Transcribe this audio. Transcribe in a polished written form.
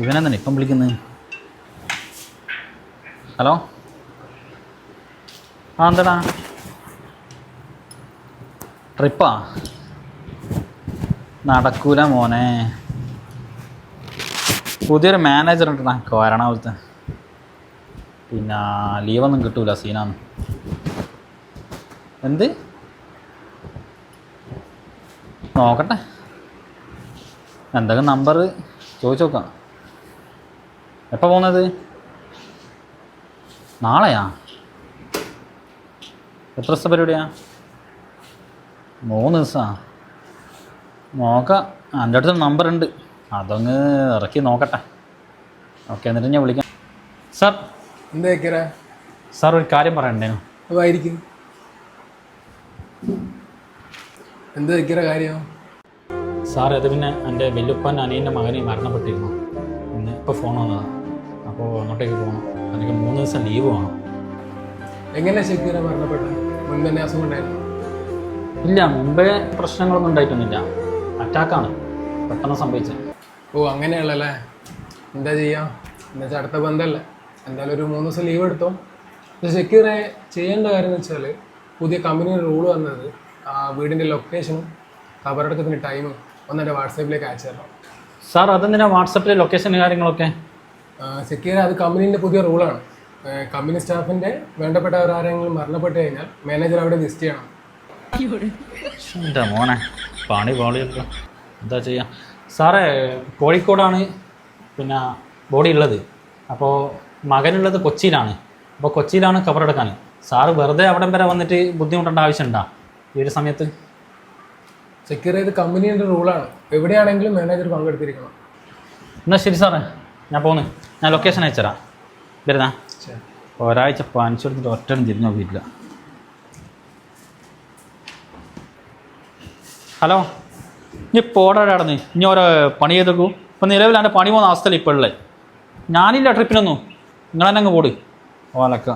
ഇവനെന്താണ് ഇപ്പം വിളിക്കുന്നത്? ഹലോ, ആ എന്താടാ ട്രിപ്പാ? നടക്കൂല മോനെ, പുതിയൊരു മാനേജർ ഉണ്ടടാ എറണാകുളത്ത്. പിന്നെ ലീവൊന്നും കിട്ടൂല, സീനാന്ന്. എന്ത് നോക്കട്ടെ, എന്തെങ്കിലും നമ്പർ ചോദിച്ചു നോക്കാം. എപ്പോൾ പോകുന്നത്? നാളെയാ? എത്ര ദിവസത്തെ പരിപാടിയാ? 3 ദിവസമാണ്. നോക്കാം, എൻ്റെ അടുത്ത് നമ്പർ ഉണ്ട്, അതങ്ങ് ഇറക്കി നോക്കട്ടെ. ഓക്കെ, എന്നിട്ട് ഞാൻ വിളിക്കാം. സാർ എന്താ സാർ ഒരു കാര്യം പറയണ്ടേനു. അതായിരിക്കും. എന്താ കാര്യം? സാർ അത് പിന്നെ എൻ്റെ വല്യുപ്പൻ അനിയൻ്റെ മകന് മരണപ്പെട്ടിരുന്നു. ഇന്ന് ഇപ്പോൾ ഫോൺ വന്നതാണ്. അപ്പോൾ അങ്ങോട്ടേക്ക് പോകണം. എനിക്ക് 3 ദിവസം ലീവ് വേണം. എങ്ങനെ ഷക്കീറ മരണപ്പെട്ടത്? മുൻപ് തന്നെ അസുഖം ഉണ്ടായിരുന്നു? ഇല്ല, മുമ്പേ പ്രശ്നങ്ങളൊന്നും ഉണ്ടായിട്ടൊന്നുമില്ല. അറ്റാക്കാണ് പെട്ടെന്ന് സംഭവിച്ചത്. ഓ അങ്ങനെയുള്ളല്ലേ. എന്താ ചെയ്യാം, എന്നുവെച്ചാൽ അടുത്ത ബന്ധമല്ലേ, എന്തായാലും ഒരു 3 ദിവസം ലീവ് എടുത്തോ. ഷക്കീറെ ചെയ്യേണ്ട കാര്യം എന്ന് വെച്ചാൽ പുതിയ കമ്പനിയുടെ റൂൾ വന്നത് വീടിൻ്റെ ലൊക്കേഷനും ഖബറടക്കത്തിൻ്റെ ടൈമും ഒന്ന് എൻ്റെ വാട്സാപ്പിലേക്ക് അയച്ചു തരണം. സാർ അതെന്തിനാ വാട്സാപ്പിലെ ലൊക്കേഷനും കാര്യങ്ങളൊക്കെ? ഷക്കീറെ അത് കമ്പനീൻ്റെ പുതിയ റൂളാണ്. കമ്പനി സ്റ്റാഫിൻ്റെ വേണ്ടപ്പെട്ടവരാരെങ്കിലും മരണപ്പെട്ട് കഴിഞ്ഞാൽ മാനേജർ അവിടെ ലിസ്റ്റ് ചെയ്യണം. എൻ്റെ മോനെ പണി പോളിയൊക്കെ എന്താ ചെയ്യാം. സാറേ കോഴിക്കോടാണ് പിന്നെ ബോഡി ഉള്ളത്. അപ്പോൾ മകനുള്ളത് കൊച്ചിയിലാണ്. അപ്പോൾ കൊച്ചിയിലാണ് ഖബറടക്കാൻ. സാറ് വെറുതെ അവിടം വരെ വന്നിട്ട് ബുദ്ധിമുട്ടേണ്ട ആവശ്യമുണ്ടോ ഈ ഒരു സമയത്ത്? ഷക്കീർ ഇത് കമ്പനീൻ്റെ റൂളാണ്, എവിടെയാണെങ്കിലും മാനേജർ പങ്കെടുത്തിരിക്കണം. എന്നാൽ ശരി സാറേ, ഞാൻ പോന്ന്. ഞാൻ ലൊക്കേഷൻ അയച്ചുതരാം. വരുന്നാ ഒരാഴ്ച പനിച്ചെടുത്തിട്ട് ഒറ്റയും തിരിഞ്ഞു നോക്കിയിട്ടില്ല. ഹലോ, ഇനി പോടാടാടന്ന് ഇനി ഓരോ പണി ചെയ്തേക്കൂ. ഇപ്പം നിലവിൽ എൻ്റെ പണി പോകുന്ന അവസ്ഥയിൽ ഇപ്പോൾ ഉള്ളത്. ഞാനില്ല ട്രിപ്പിനൊന്നും, നിങ്ങൾ തന്നെ അങ്ങ് പോട് ഓലക്ക.